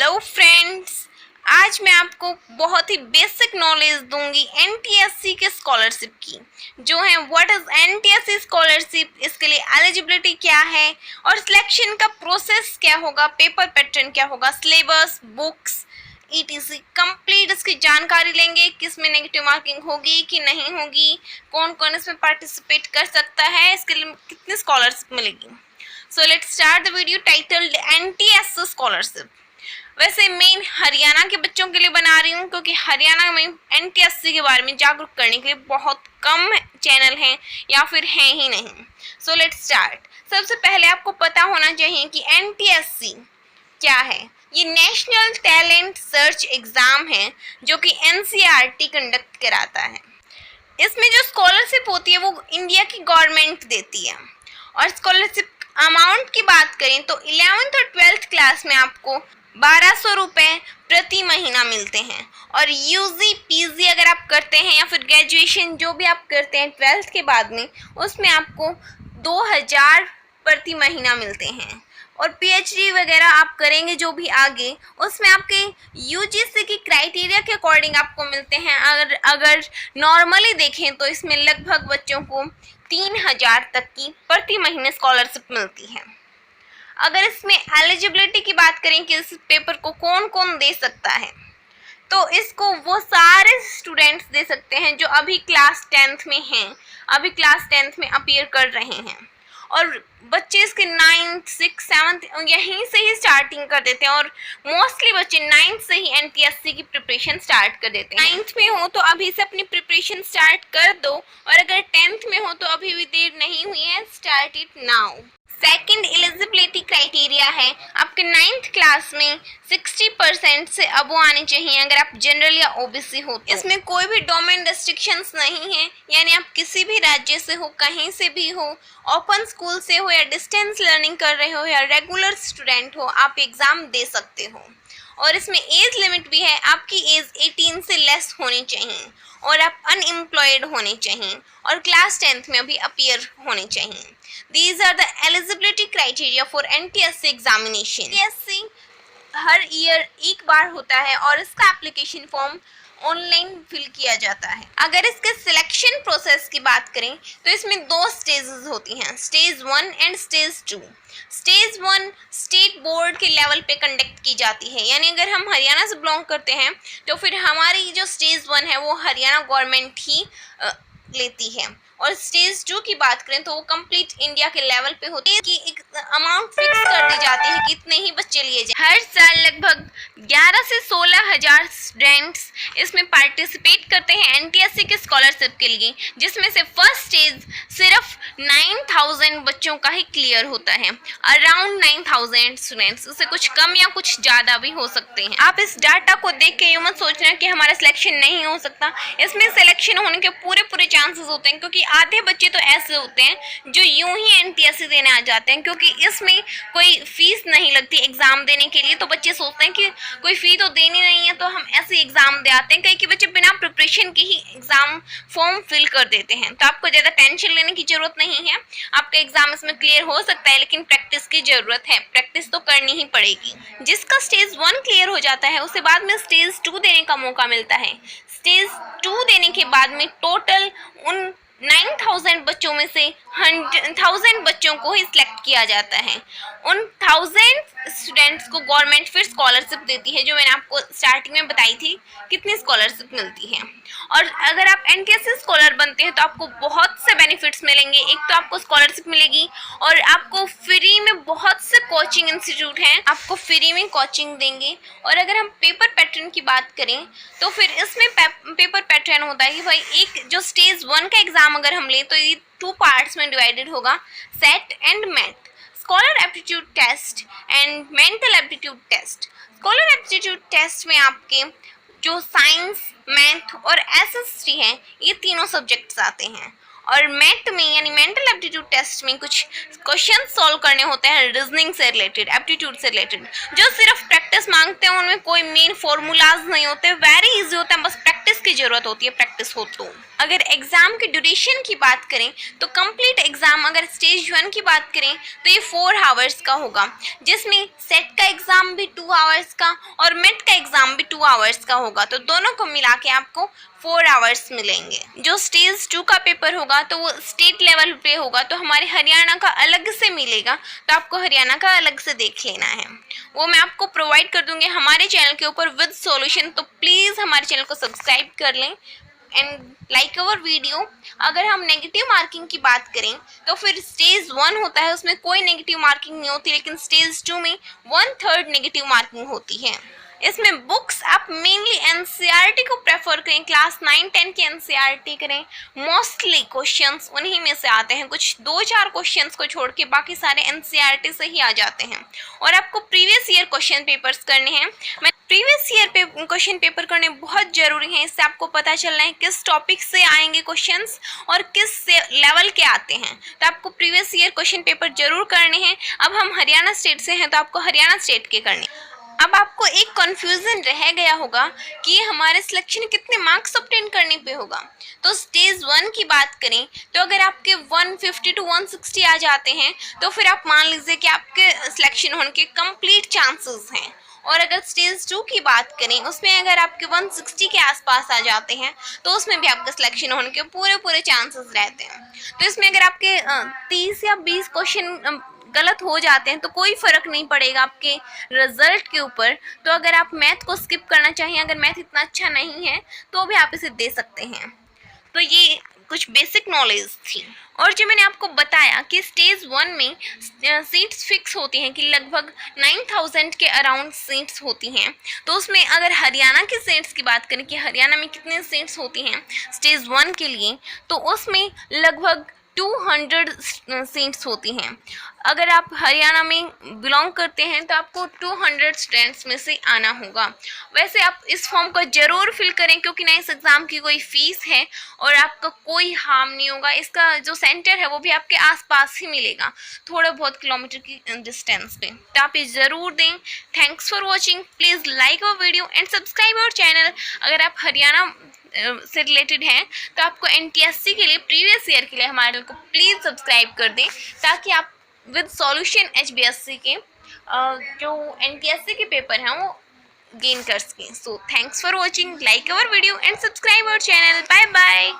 Hello friends, आज मैं आपको बहुत ही बेसिक नॉलेज दूंगी एनटीएससी के स्कॉलरशिप की, जो है व्हाट इज एनटीएससी स्कॉलरशिप, इसके लिए एलिजिबिलिटी क्या है और सिलेक्शन का प्रोसेस क्या होगा, पेपर पैटर्न क्या होगा, सिलेबस, बुक्स ईटीसी कंप्लीट इसकी जानकारी लेंगे। किस में नेगेटिव मार्किंग होगी कि नहीं होगी, कौन कौन इसमें पार्टिसिपेट कर सकता है, इसके लिए कितनी स्कॉलरशिप मिलेगी। So let's start the video titled NTSC scholarship. वैसे मेन हरियाणा के बच्चों के लिए बना रही हूँ, क्योंकि हरियाणा में एनटीएससी के बारे में जागरूक करने के लिए बहुत कम चैनल हैं या फिर हैं ही नहीं। So let's start. सबसे पहले आपको पता होना चाहिए कि एनटीएससी क्या है। ये नेशनल टैलेंट सर्च एग्जाम है जो कि एनसीईआरटी कंडक्ट कराता है। इसमें जो स्कॉलरशिप होती है वो इंडिया की गवर्नमेंट देती है। और स्कॉलरशिप अमाउंट की बात करें तो 11th और 12th क्लास में आपको 1200 रुपये प्रति महीना मिलते हैं। और यूजी पीजी अगर आप करते हैं या फिर ग्रेजुएशन जो भी आप करते हैं 12th के बाद में, उसमें आपको 2000 प्रति महीना मिलते हैं। और पीएचडी वगैरह आप करेंगे जो भी आगे, उसमें आपके यूजीसी की क्राइटेरिया के अकॉर्डिंग आपको मिलते हैं। अगर नॉर्मली देखें तो इसमें लगभग बच्चों को 3000 तक की प्रति महीने स्कॉलरशिप मिलती है। अगर इसमें एलिजिबिलिटी की बात करें कि इस पेपर को कौन कौन दे सकता है, तो इसको वो सारे स्टूडेंट्स दे सकते हैं जो अभी क्लास 10th में हैं, अभी क्लास 10th में अपीयर कर रहे हैं। और बच्चे इसके 9th 6th 7th यहीं से ही स्टार्टिंग कर देते हैं। और मोस्टली बच्चे 9th से ही एनटीएससी की प्रिपरेशन स्टार्ट कर देते हैं। 9th में हो तो अभी से अपनी प्रिपरेशन स्टार्ट कर दो, और अगर 10th में हो तो अभी भी देर नहीं हुई है, start it now. Second eligibility criteria है आपके 9th क्लास में 60% से अबो आने चाहिए अगर आप जनरल या ओबीसी हो तो। इसमें कोई भी डोमेन रेस्ट्रिक्शंस नहीं है, यानी आप किसी भी राज्य से हो, कहीं से भी हो, ओपन स्कूल से हो या डिस्टेंस लर्निंग कर रहे हो या रेगुलर स्टूडेंट हो, आप एग्ज़ाम दे सकते हो। और इसमें एज लिमिट भी है, आपकी एज 18 से लेस होनी चाहिए और आप अनएम्प्लॉयड होने चाहिए और क्लास 10th में भी अपीयर होने चाहिए। These are the eligibility criteria for NTSC examination. NTSC her year एक बार होता है और इसका एप्लीकेशन फॉर्म ऑनलाइन फिल किया जाता है। अगर इसके सिलेक्शन प्रोसेस की बात करें तो इसमें 2 स्टेजेस होती हैं, stage 1 and stage 2। Stage 1 state board के लेवल पे कंडक्ट की जाती है, यानी अगर हम हरियाणा से बिलोंग करते हैं तो फिर हमारी जो स्टेज 1 है वो हरियाणा गवर्नमेंट ही लेती है। और स्टेज 2 की बात करें तो वो कंप्लीट इंडिया के लेवल पे होती है कि एक अमाउंट फिक्स कर दी जाती है कि इतने ही बच्चे लिए जाए। हर साल लगभग 11 से 16,000 स्टूडेंट्स इसमें पार्टिसिपेट करते हैं एनटीएससी के स्कॉलरशिप के लिए, जिसमें से फर्स्ट स्टेज सिर्फ 9000 बच्चों का ही क्लियर होता है। अराउंड 9000 स्टूडेंट्स, उससे कुछ कम या कुछ ज़्यादा भी हो सकते हैं। आप इस डाटा को देख के यूँ मत सोचना कि हमारा सिलेक्शन नहीं हो सकता। इसमें सिलेक्शन होने के पूरे चांसेस होते हैं, क्योंकि आधे बच्चे तो ऐसे होते हैं जो यूं ही एनटीएससी देने आ जाते हैं, क्योंकि इसमें कोई फीस नहीं लगती एग्जाम देने के लिए। तो बच्चे सोचते हैं कि कोई फी तो देनी नहीं है तो हम ऐसे एग्जाम दे आते हैं। कई के बच्चे बिना प्रिपरेशन के ही एग्जाम फॉर्म फिल कर देते हैं। तो आपको ज़्यादा टेंशन लेने की जरूरत नहीं है, आपका एग्जाम इसमें क्लियर हो सकता है, लेकिन प्रैक्टिस की जरूरत है, प्रैक्टिस तो करनी ही पड़ेगी। जिसका स्टेज 1 क्लियर हो जाता है उसे बाद में स्टेज 2 देने का मौका मिलता है। स्टेज 2 देने के बाद में टोटल उन 9000 बच्चों में से 1000 बच्चों को ही सिलेक्ट किया जाता है। उन 1000 स्टूडेंट्स को गवर्नमेंट फिर स्कॉलरशिप देती है, जो मैंने आपको स्टार्टिंग में बताई थी कितनी स्कॉलरशिप मिलती है। और अगर आप एनटीएससी स्कॉलर बनते हैं तो आपको बहुत से बेनिफिट्स मिलेंगे। एक तो आपको स्कॉलरशिप मिलेगी और आपको फ्री में बहुत से कोचिंग इंस्टीट्यूट हैं, आपको फ्री में कोचिंग देंगे। और अगर हम पेपर पैटर्न की बात करें तो फिर इसमें पेपर पैटर्न होता है कि भाई एक जो स्टेज 1 का एग्जाम अगर हम लें तो ये 2 पार्ट्स में डिवाइडेड होगा, set and math, scholar aptitude test and mental aptitude test. Scholar aptitude test में आपके जो साइंस, मैथ और एसएसटी हैं, ये तीनों सब्जेक्ट्स आते हैं। और मैथ में यानी मेंटल एप्टीट्यूड टेस्ट में कुछ क्वेश्चन सॉल्व करने होते हैं रीजनिंग से रिलेटेड, एप्टीट्यूड से रिलेटेड, जो सिर्फ प्रैक्टिस मांगते हैं। उनमें कोई मेन फॉर्मूलाज नहीं होते, वेरी इजी होता है, बस प्रैक्टिस की जरूरत होती है, प्रैक्टिस हो तो। अगर एग्ज़ाम के ड्यूरेशन की बात करें तो कंप्लीट एग्ज़ाम अगर स्टेज 1 की बात करें तो ये 4 आवर्स का होगा, जिसमें सेट का एग्ज़ाम भी 2 आवर्स का और मिड का एग्ज़ाम भी 2 आवर्स का होगा। तो दोनों को मिला के आपको 4 आवर्स मिलेंगे। जो स्टेज 2 का पेपर होगा तो वो स्टेट लेवल पे होगा, तो हमारे हरियाणा का अलग से मिलेगा, तो आपको हरियाणा का अलग से देख लेना है। वो मैं आपको प्रोवाइड कर दूँगी हमारे चैनल के ऊपर विद सॉल्यूशन, तो प्लीज़ हमारे चैनल को सब्सक्राइब कर लें एंड लाइक अवर वीडियो। अगर हम नेगेटिव मार्किंग की बात करें तो फिर स्टेज 1 होता है, उसमें कोई नेगेटिव मार्किंग नहीं होती, लेकिन स्टेज 2 में 1/3 नेगेटिव मार्किंग होती है। इसमें बुक्स आप मेनली एनसीईआरटी को प्रेफर करें, क्लास 9-10 की एनसीईआरटी करें। मोस्टली क्वेश्चंस उन्हीं में से आते हैं, कुछ 2-4 क्वेश्चंस को छोड़ के बाकी सारे एनसीईआरटी से ही आ जाते हैं। और आपको प्रीवियस ईयर क्वेश्चन पेपर्स करने हैं। मैं प्रीवियस ईयर पे क्वेश्चन पेपर करने बहुत ज़रूरी है, इससे आपको पता चलना है किस टॉपिक से आएंगे क्वेश्चंस और किस लेवल के आते हैं। तो आपको प्रीवियस ईयर क्वेश्चन पेपर जरूर करने हैं। अब हम हरियाणा स्टेट से हैं तो आपको हरियाणा स्टेट के करने। अब आपको एक कन्फ्यूज़न रह गया होगा कि हमारे सिलेक्शन कितने मार्क्स ऑब्टेन करने पे होगा। तो स्टेज 1 की बात करें तो अगर आपके 150 to 160 आ जाते हैं तो फिर आप मान लीजिए कि आपके सिलेक्शन होने के कंप्लीट चांसेस हैं। और अगर स्टेज 2 की बात करें उसमें अगर आपके 160 के आसपास आ जाते हैं तो उसमें भी आपका सिलेक्शन होने के पूरे चांसेस रहते हैं। तो इसमें अगर आपके 30 या 20 क्वेश्चन गलत हो जाते हैं तो कोई फ़र्क नहीं पड़ेगा आपके रिजल्ट के ऊपर। तो अगर आप मैथ को स्किप करना चाहिए, अगर मैथ इतना अच्छा नहीं है तो भी आप इसे दे सकते हैं। तो ये कुछ बेसिक नॉलेज थी। और जो मैंने आपको बताया कि स्टेज 1 में सीट्स फिक्स होती हैं कि लगभग 9000 के अराउंड सीट्स होती हैं। तो उसमें अगर हरियाणा की सीट्स की बात करें कि हरियाणा में कितने सीट्स होती हैं स्टेज 1 के लिए, तो उसमें लगभग 200 सीट्स होती हैं। अगर आप हरियाणा में बिलोंग करते हैं तो आपको 200 स्टूडेंट्स में से आना होगा। वैसे आप इस फॉर्म को ज़रूर फिल करें क्योंकि ना इस एग्ज़ाम की कोई फ़ीस है और आपका कोई हार्म नहीं होगा। इसका जो सेंटर है वो भी आपके आसपास ही मिलेगा, थोड़ा बहुत किलोमीटर की डिस्टेंस पे। तो आप ये ज़रूर दें। Thanks for watching. Please like our video and subscribe our channel. अगर आप हरियाणा से रिलेटेड हैं तो आपको एनटीएससी के लिए प्रीवियस ईयर के लिए हमारे चैनल को प्लीज़ सब्सक्राइब कर दें ताकि आप विद सॉल्यूशन एचबीएससी के जो एनटीएससी के पेपर हैं वो गेन कर सकें। So thanks for watching, like our video and subscribe our channel. Bye bye.